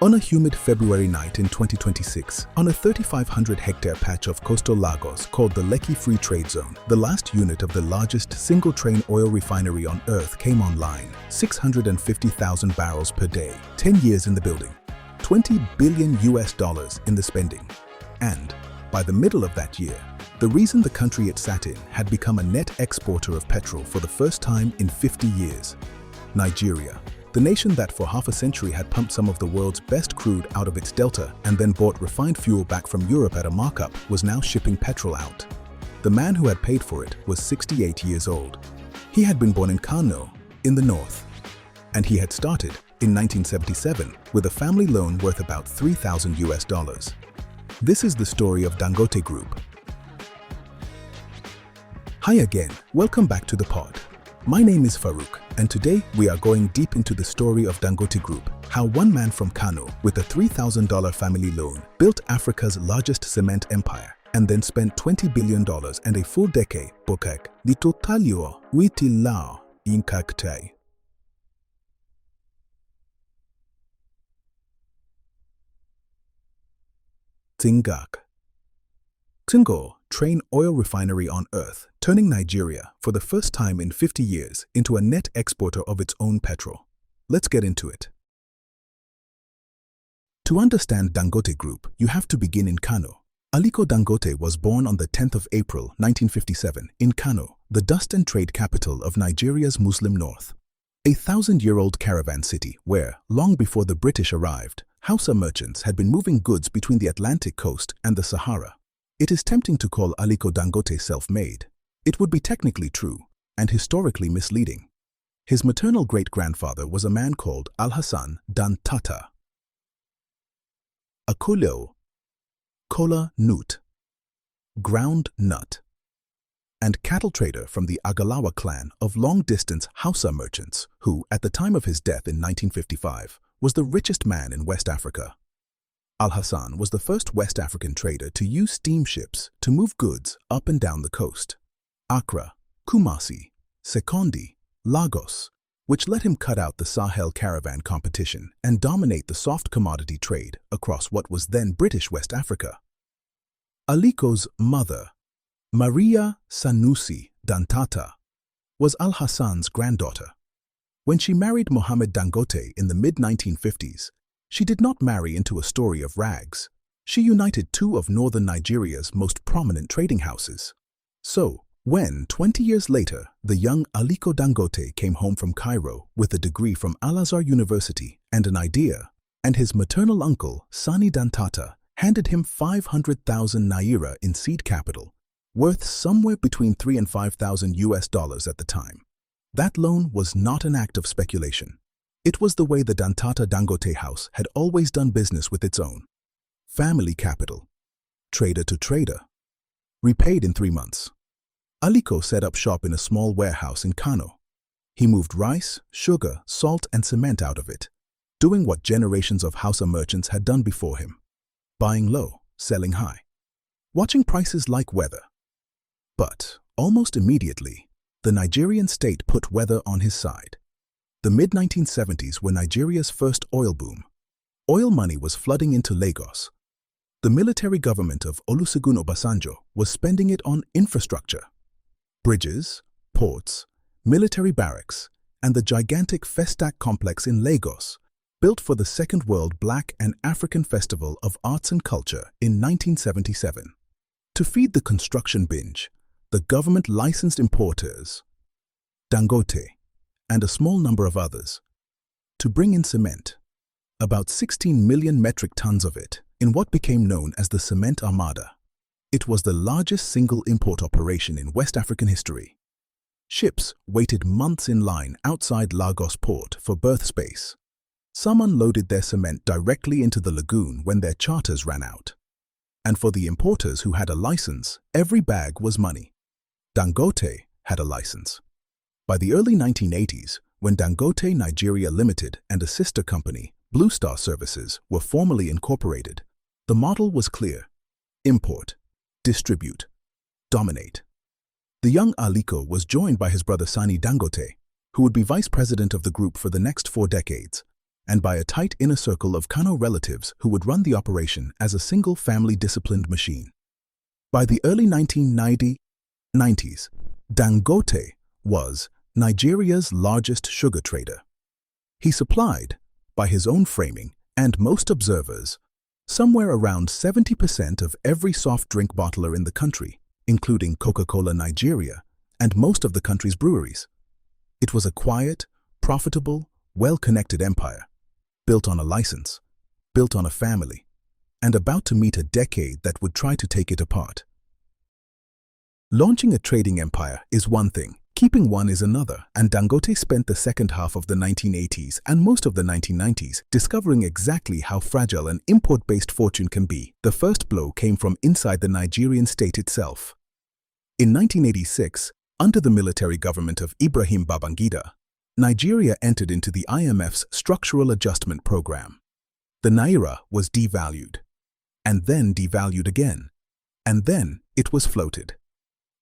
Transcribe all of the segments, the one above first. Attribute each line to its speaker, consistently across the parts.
Speaker 1: On a humid February night in 2026, on a 3,500-hectare patch of coastal Lagos called the Lekki Free Trade Zone, the last unit of the largest single-train oil refinery on Earth came online, 650,000 barrels per day, 10 years in the building, $20 billion in the spending. And, by the middle of that year, the reason the country it sat in had become a net exporter of petrol for the first time in 50 years. Nigeria, the nation that for half a century had pumped some of the world's best crude out of its delta and then bought refined fuel back from Europe at a markup, was now shipping petrol out. The man who had paid for it was 68 years old. He had been born in Kano, in the north, and he had started, in 1977, with a family loan worth about $3,000. This is the story of Dangote Group. Hi again, welcome back to the pod. My name is Farouk, and today we are going deep into the story of Dangote Group, how one man from Kano with a $3,000 family loan built Africa's largest cement empire and then spent $20 billion and a full decade bokak di totalio witilao inkaktai. Tingo, train oil refinery on Earth, turning Nigeria, for the first time in 50 years, into a net exporter of its own petrol. Let's get into it. To understand Dangote Group, you have to begin in Kano. Aliko Dangote was born on the 10th of April, 1957, in Kano, the dust and trade capital of Nigeria's Muslim north. A 1,000-year-old caravan city where, long before the British arrived, Hausa merchants had been moving goods between the Atlantic coast and the Sahara. It is tempting to call Aliko Dangote self-made. It would be technically true, and historically misleading. His maternal great-grandfather was a man called Alhassan Dantata. Akolo, kola nut, ground nut, and cattle trader from the Agalawa clan of long-distance Hausa merchants who, at the time of his death in 1955, was the richest man in West Africa. Alhassan was the first West African trader to use steamships to move goods up and down the coast. Accra, Kumasi, Sekondi, Lagos, which let him cut out the Sahel caravan competition and dominate the soft commodity trade across what was then British West Africa. Aliko's mother, Maria Sanusi Dantata, was Alhassan's granddaughter. When she married Mohammed Dangote in the mid-1950s, she did not marry into a story of rags. She united two of northern Nigeria's most prominent trading houses. So, when, 20 years later, the young Aliko Dangote came home from Cairo with a degree from Al-Azhar University and an idea, and his maternal uncle, Sani Dantata, handed him 500,000 naira in seed capital, worth somewhere between $3,000 and $5,000 at the time. That loan was not an act of speculation. It was the way the Dantata Dangote house had always done business with its own. Family capital. Trader to trader. Repaid in 3 months. Aliko set up shop in a small warehouse in Kano. He moved rice, sugar, salt and cement out of it, doing what generations of Hausa merchants had done before him. Buying low, selling high. Watching prices like weather. But, almost immediately, the Nigerian state put weather on his side. The mid-1970s were Nigeria's first oil boom. Oil money was flooding into Lagos. The military government of Olusegun Obasanjo was spending it on infrastructure. Bridges, ports, military barracks, and the gigantic Festac complex in Lagos, built for the Second World Black and African Festival of Arts and Culture in 1977. To feed the construction binge, the government licensed importers, Dangote, and a small number of others, to bring in cement, about 16 million metric tons of it, in what became known as the Cement Armada. It was the largest single import operation in West African history. Ships waited months in line outside Lagos port for berth space. Some unloaded their cement directly into the lagoon when their charters ran out. And for the importers who had a license, every bag was money. Dangote had a license. By the early 1980s, when Dangote Nigeria Limited and a sister company, Blue Star Services, were formally incorporated, the model was clear. Import, distribute, dominate. The young Aliko was joined by his brother Sani Dangote, who would be vice president of the group for the next 4 decades, and by a tight inner circle of Kano relatives who would run the operation as a single family-disciplined machine. By the early 1990s, Dangote was Nigeria's largest sugar trader. He supplied, by his own framing and most observers, somewhere around 70% of every soft drink bottler in the country, including Coca-Cola Nigeria and most of the country's breweries. It was a quiet, profitable, well-connected empire, built on a license, built on a family, and about to meet a decade that would try to take it apart. Launching a trading empire is one thing, keeping one is another, and Dangote spent the second half of the 1980s and most of the 1990s discovering exactly how fragile an import-based fortune can be. The first blow came from inside the Nigerian state itself. In 1986, under the military government of Ibrahim Babangida, Nigeria entered into the IMF's Structural Adjustment Program. The naira was devalued, and then devalued again, and then it was floated.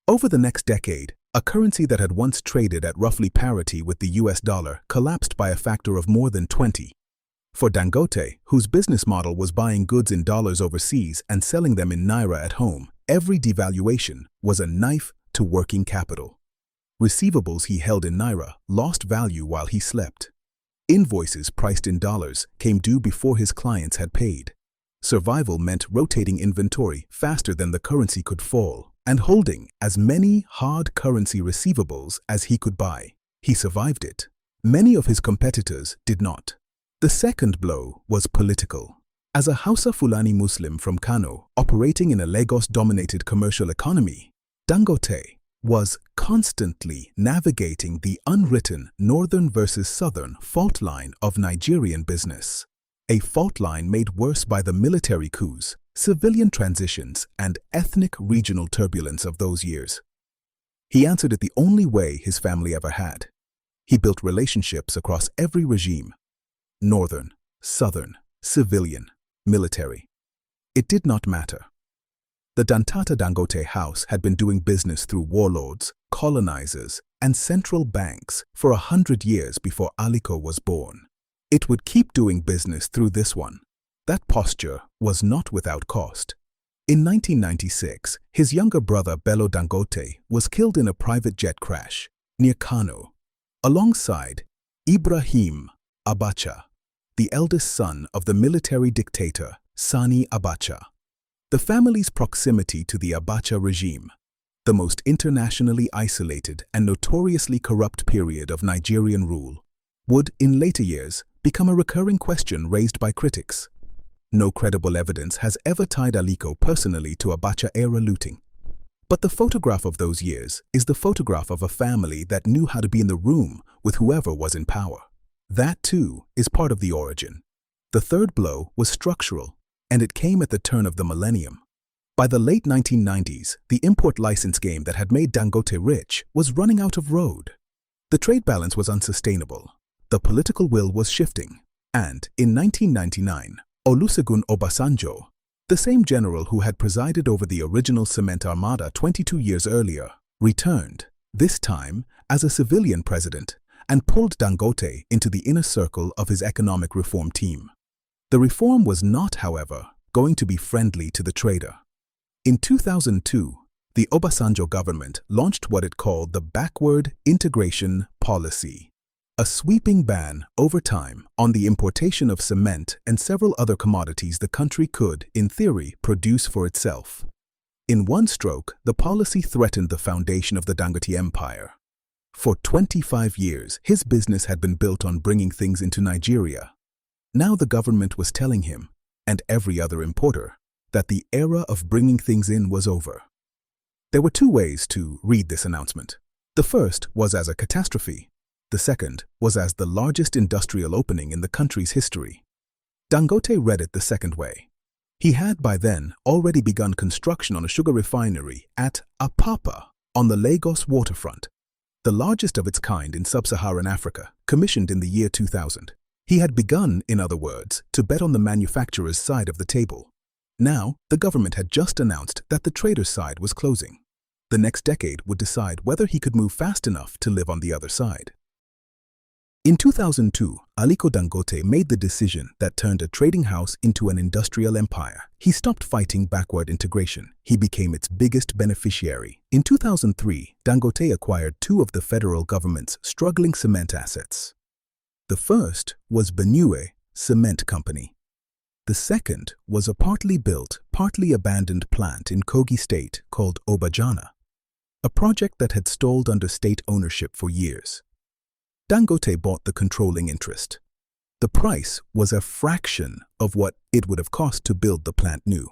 Speaker 1: Over the next decade, a currency that had once traded at roughly parity with the US dollar collapsed by a factor of more than 20. For Dangote, whose business model was buying goods in dollars overseas and selling them in naira at home, every devaluation was a knife to working capital. Receivables he held in naira lost value while he slept. Invoices priced in dollars came due before his clients had paid. Survival meant rotating inventory faster than the currency could fall, and holding as many hard currency receivables as he could buy. He survived it. Many of his competitors did not. The second blow was political. As a Hausa Fulani Muslim from Kano operating in a Lagos-dominated commercial economy, Dangote was constantly navigating the unwritten northern versus southern fault line of Nigerian business. A fault line made worse by the military coups, civilian transitions, and ethnic regional turbulence of those years. He answered it the only way his family ever had. He built relationships across every regime: northern, southern, civilian, military. It did not matter. The Dantata Dangote house had been doing business through warlords, colonizers, and central banks for 100 years before Aliko was born. It would keep doing business through this one. That posture was not without cost. In 1996, his younger brother Bello Dangote was killed in a private jet crash near Kano, alongside Ibrahim Abacha, the eldest son of the military dictator Sani Abacha. The family's proximity to the Abacha regime, the most internationally isolated and notoriously corrupt period of Nigerian rule, would, in later years, become a recurring question raised by critics. No credible evidence has ever tied Aliko personally to Abacha-era looting. But the photograph of those years is the photograph of a family that knew how to be in the room with whoever was in power. That, too, is part of the origin. The third blow was structural, and it came at the turn of the millennium. By the late 1990s, the import license game that had made Dangote rich was running out of road. The trade balance was unsustainable. The political will was shifting, and in 1999, Olusegun Obasanjo, the same general who had presided over the original cement armada 22 years earlier, returned, this time as a civilian president, and pulled Dangote into the inner circle of his economic reform team. The reform was not, however, going to be friendly to the trader. In 2002, the Obasanjo government launched what it called the Backward Integration Policy, a sweeping ban over time on the importation of cement and several other commodities the country could, in theory, produce for itself. In one stroke, the policy threatened the foundation of the Dangote empire. For 25 years, his business had been built on bringing things into Nigeria. Now the government was telling him, and every other importer, that the era of bringing things in was over. There were two ways to read this announcement. The first was as a catastrophe. The second was as the largest industrial opening in the country's history. Dangote read it the second way. He had by then already begun construction on a sugar refinery at Apapa on the Lagos waterfront, the largest of its kind in sub-Saharan Africa, commissioned in the year 2000. He had begun, in other words, to bet on the manufacturer's side of the table. Now, the government had just announced that the trader's side was closing. The next decade would decide whether he could move fast enough to live on the other side. In 2002, Aliko Dangote made the decision that turned a trading house into an industrial empire. He stopped fighting backward integration. He became its biggest beneficiary. In 2003, Dangote acquired two of the federal government's struggling cement assets. The first was Benue Cement Company. The second was a partly built, partly abandoned plant in Kogi State called Obajana, a project that had stalled under state ownership for years. Dangote bought the controlling interest. The price was a fraction of what it would have cost to build the plant new.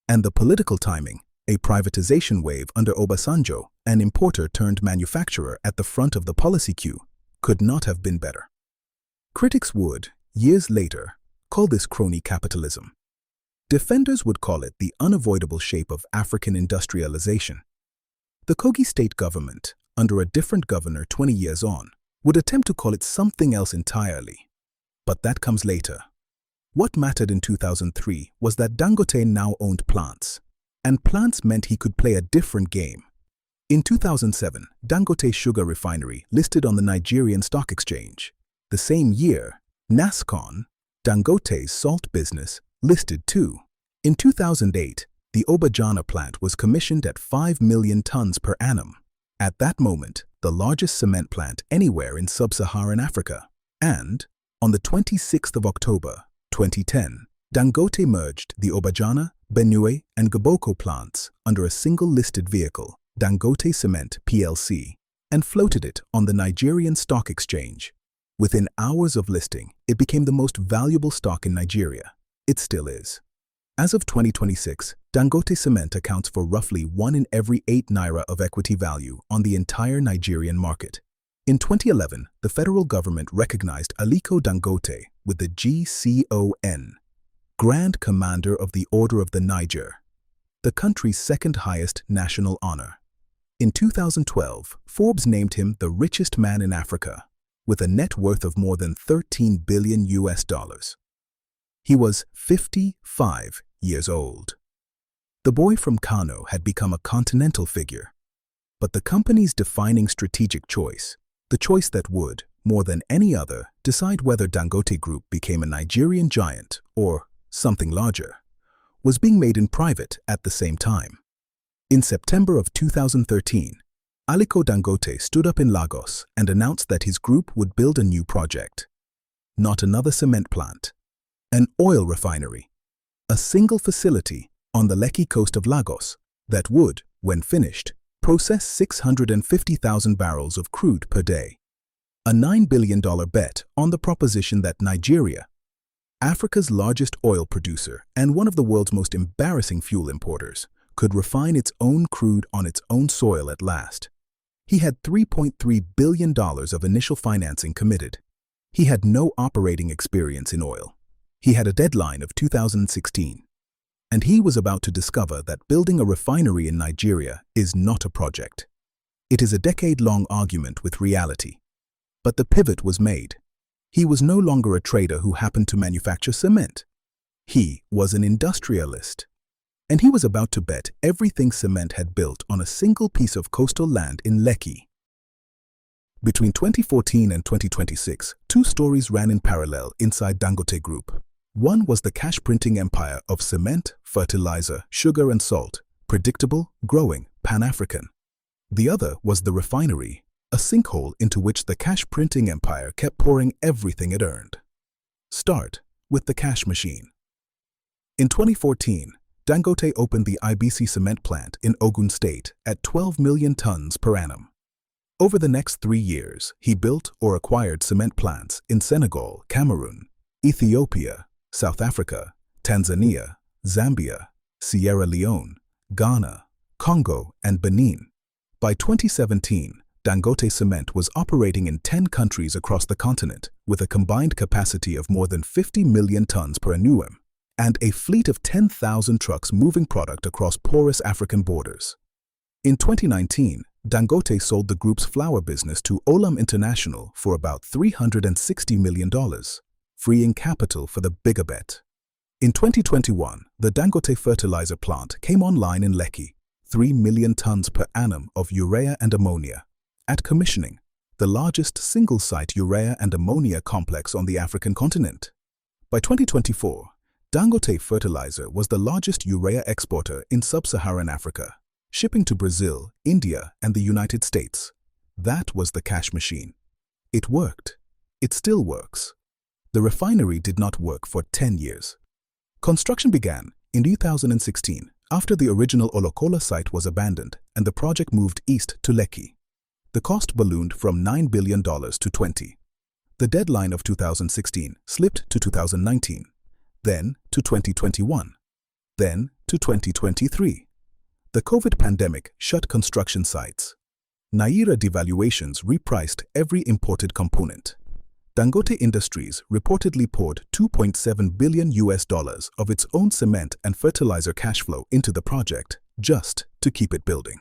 Speaker 1: And the political timing, a privatization wave under Obasanjo, an importer turned manufacturer at the front of the policy queue, could not have been better. Critics would, years later, call this crony capitalism. Defenders would call it the unavoidable shape of African industrialization. The Kogi state government, under a different governor 20 years on, would attempt to call it something else entirely. But that comes later. What mattered in 2003 was that Dangote now owned plants, and plants meant he could play a different game. In 2007, Dangote Sugar Refinery listed on the Nigerian Stock Exchange. The same year, NASCON, Dangote's salt business, listed too. In 2008, the Obajana plant was commissioned at 5 million tons per annum. At that moment, the largest cement plant anywhere in sub-Saharan Africa. And, on the 26th of October, 2010, Dangote merged the Obajana, Benue, and Gaboko plants under a single listed vehicle, Dangote Cement plc, and floated it on the Nigerian Stock Exchange. Within hours of listing, it became the most valuable stock in Nigeria. It still is. As of 2026, Dangote Cement accounts for roughly 1 in every 8 naira of equity value on the entire Nigerian market. In 2011, the federal government recognized Aliko Dangote with the GCON, Grand Commander of the Order of the Niger, the country's second highest national honor. In 2012, Forbes named him the richest man in Africa, with a net worth of more than $13 billion. He was 55 years old. The boy from Kano had become a continental figure. But the company's defining strategic choice, the choice that would, more than any other, decide whether Dangote Group became a Nigerian giant or something larger, was being made in private at the same time. In September of 2013, Aliko Dangote stood up in Lagos and announced that his group would build a new project. Not another cement plant, an oil refinery, a single facility on the Lekki coast of Lagos that would, when finished, process 650,000 barrels of crude per day. A $9 billion bet on the proposition that Nigeria, Africa's largest oil producer and one of the world's most embarrassing fuel importers, could refine its own crude on its own soil at last. He had $3.3 billion of initial financing committed. He had no operating experience in oil. He had a deadline of 2016. And he was about to discover that building a refinery in Nigeria is not a project. It is a decade-long argument with reality. But the pivot was made. He was no longer a trader who happened to manufacture cement. He was an industrialist. And he was about to bet everything cement had built on a single piece of coastal land in Lekki. Between 2014 and 2026, two stories ran in parallel inside Dangote Group. One was the cash-printing empire of cement, fertilizer, sugar and salt, predictable, growing, Pan-African. The other was the refinery, a sinkhole into which the cash-printing empire kept pouring everything it earned. Start with the cash machine. In 2014, Dangote opened the IBC cement plant in Ogun State at 12 million tons per annum. Over the next 3 years, he built or acquired cement plants in Senegal, Cameroon, Ethiopia, South Africa, Tanzania, Zambia, Sierra Leone, Ghana, Congo, and Benin. By 2017, Dangote Cement was operating in 10 countries across the continent with a combined capacity of more than 50 million tons per annum and a fleet of 10,000 trucks moving product across porous African borders. In 2019, Dangote sold the group's flour business to Olam International for about $360 million. Freeing capital for the bigger bet. In 2021, the Dangote fertilizer plant came online in Lekki, 3 million tons per annum of urea and ammonia. At commissioning, the largest single-site urea and ammonia complex on the African continent. By 2024, Dangote Fertilizer was the largest urea exporter in sub-Saharan Africa, shipping to Brazil, India, and the United States. That was the cash machine. It worked. It still works. The refinery did not work for 10 years. Construction began in 2016 after the original Olokola site was abandoned and the project moved east to Lekki. The cost ballooned from $9 billion to $20. The deadline of 2016 slipped to 2019, then to 2021, then to 2023. The COVID pandemic shut construction sites. Naira devaluations repriced every imported component. Dangote Industries reportedly poured $2.7 billion of its own cement and fertilizer cash flow into the project just to keep it building.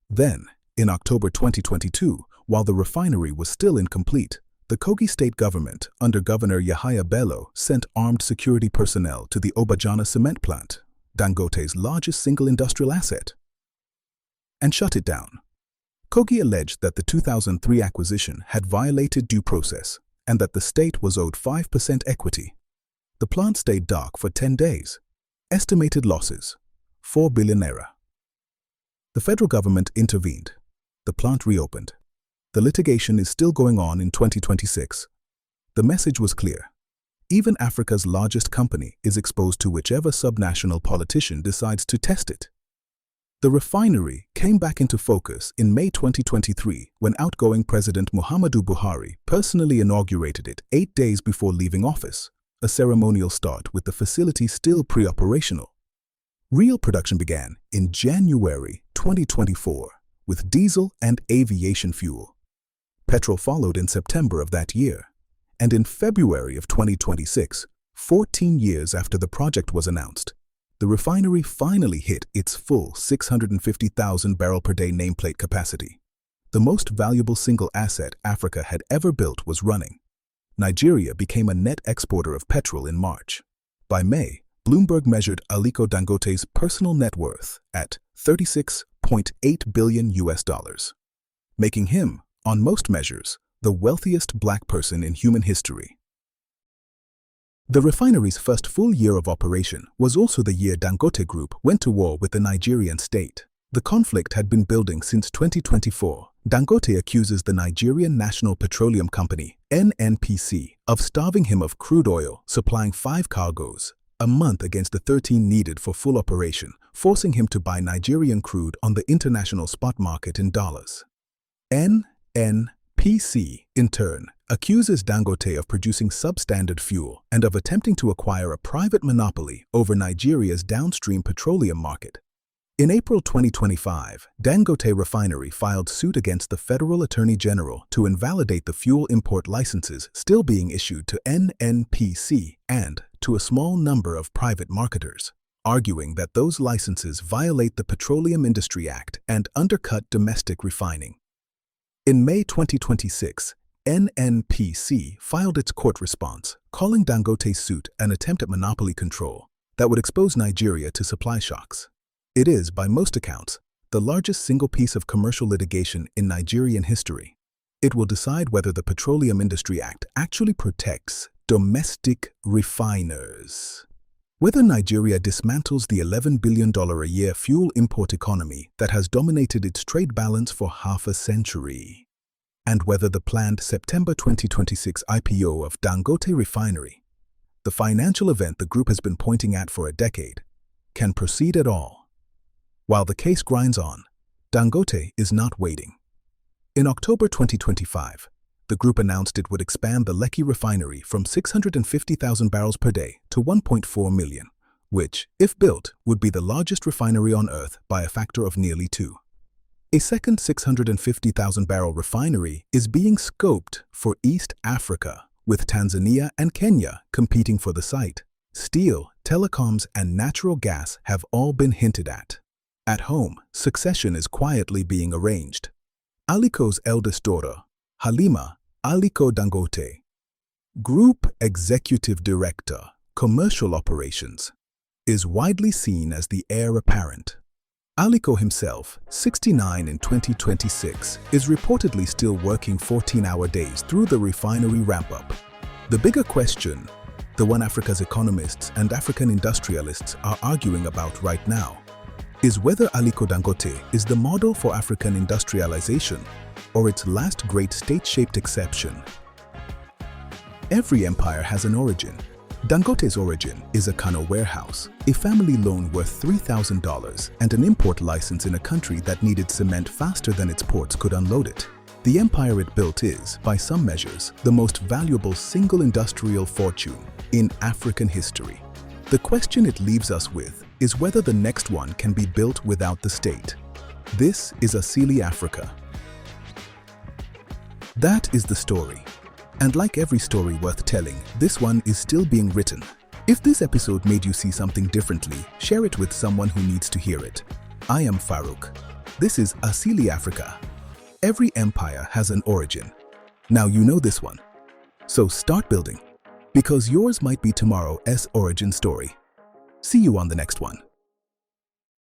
Speaker 1: Then, in October 2022, while the refinery was still incomplete, the Kogi state government, under Governor Yahaya Bello, sent armed security personnel to the Obajana cement plant, Dangote's largest single industrial asset, and shut it down. Kogi alleged that the 2003 acquisition had violated due process and that the state was owed 5% equity. The plant stayed dark for 10 days. Estimated losses, 4 billion naira. The federal government intervened. The plant reopened. The litigation is still going on in 2026. The message was clear. Even Africa's largest company is exposed to whichever subnational politician decides to test it. The refinery came back into focus in May 2023 when outgoing President Muhammadu Buhari personally inaugurated it 8 days before leaving office, a ceremonial start with the facility still pre-operational. Real production began in January 2024 with diesel and aviation fuel. Petrol followed in September of that year, and in February of 2026, 14 years after the project was announced, the refinery finally hit its full 650,000 barrel per day nameplate capacity. The most valuable single asset Africa had ever built was running. Nigeria became a net exporter of petrol in March. By May, Bloomberg measured Aliko Dangote's personal net worth at $36.8 billion, making him, on most measures, the wealthiest black person in human history. The refinery's first full year of operation was also the year Dangote Group went to war with the Nigerian state. The conflict had been building since 2024. Dangote accuses the Nigerian National Petroleum Company, NNPC, of starving him of crude oil, supplying 5 cargoes a month against the 13 needed for full operation, forcing him to buy Nigerian crude on the international spot market in dollars. NNPC, in turn, accuses Dangote of producing substandard fuel and of attempting to acquire a private monopoly over Nigeria's downstream petroleum market. In April 2025, Dangote Refinery filed suit against the Federal Attorney General to invalidate the fuel import licenses still being issued to NNPC and to a small number of private marketers, arguing that those licenses violate the Petroleum Industry Act and undercut domestic refining. In May 2026, NNPC filed its court response, calling Dangote's suit an attempt at monopoly control that would expose Nigeria to supply shocks. It is, by most accounts, the largest single piece of commercial litigation in Nigerian history. It will decide whether the Petroleum Industry Act actually protects domestic refiners, whether Nigeria dismantles the $11 billion a year fuel import economy that has dominated its trade balance for half a century, and whether the planned September 2026 IPO of Dangote Refinery, the financial event the group has been pointing at for a decade, can proceed at all. While the case grinds on, Dangote is not waiting. In October 2025, the group announced it would expand the Lekki refinery from 650,000 barrels per day to 1.4 million, which, if built, would be the largest refinery on Earth by a factor of nearly 2. A second 650,000 barrel refinery is being scoped for East Africa, with Tanzania and Kenya competing for the site. Steel, telecoms, and natural gas have all been hinted at. At home, succession is quietly being arranged. Aliko's eldest daughter, Halima Aliko Dangote, Group Executive Director, Commercial Operations, is widely seen as the heir apparent. Aliko himself, 69 in 2026, is reportedly still working 14-hour days through the refinery ramp-up. The bigger question, the one Africa's economists and African industrialists are arguing about right now, is whether Aliko Dangote is the model for African industrialization or its last great state-shaped exception. Every empire has an origin. Dangote's origin is a Kano warehouse, a family loan worth $3,000, and an import license in a country that needed cement faster than its ports could unload it. The empire it built is, by some measures, the most valuable single industrial fortune in African history. The question it leaves us with is whether the next one can be built without the state. This is Asili Africa. That is the story. And like every story worth telling, this one is still being written. If this episode made you see something differently, share it with someone who needs to hear it. I am Farouk. This is Asili Africa. Every empire has an origin. Now you know this one. So start building, because yours might be tomorrow's origin story. See you on the next one.